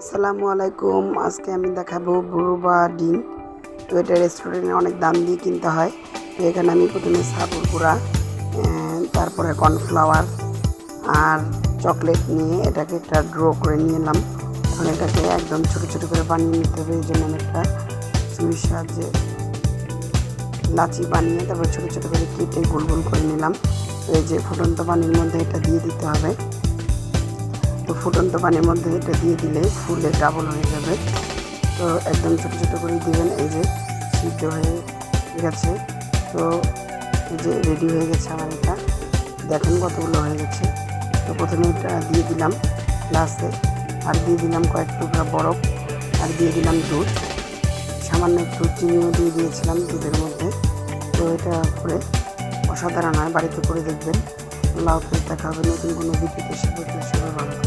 আসসালামু আলাইকুম। আজকে আমি দেখাবো বুরুবা ডিম। তো এটা রেস্টুরেন্টে অনেক দাম দিয়ে কিনতে হয়। তো এখানে আমি প্রথমে সাবুর গুঁড়া, তারপরে কর্নফ্লাওয়ার আর চকলেট নিয়ে এটাকে একটা ড্র করে নিলাম। এখন এটাকে একদম ছোটো ছোটো করে বানিয়ে নিতে হবে। এই জন্য আমি একটা ছুরির সাহায্যে লাচি বানিয়ে তারপর ছোটো ছোটো করে কেটে গোল গোল করে নিলাম। তো এই যে ফুটন্ত পানির মধ্যে এটা দিয়ে দিতে হবে। তো ফুটন্ত পানির মধ্যে এটা দিয়ে দিলে ফুলে ডাবল হয়ে যাবে। তো একদম ছোটো ছোটো করে দিবেন। এই যে সিদ্ধ হয়ে গেছে। তো এই যে রেডি হয়ে গেছে আমার এটা, দেখেন কতগুলো হয়ে গেছে। তো প্রথমে এটা দিয়ে দিলাম গ্লাসে, আর দিয়ে দিলাম কয়েক টুকরা বরফ, আর দিয়ে দিলাম দুধ, সামান্য একটু চিনিও দিয়ে দিয়েছিলাম দুধের মধ্যে। তো এটা করে অসাধারণ হয়, বাড়িতে করে দেখবেন। আল্লাহ হাফেজ, দেখা হবে নতুন কোনো ভিডিওতে। সবাই ভালো।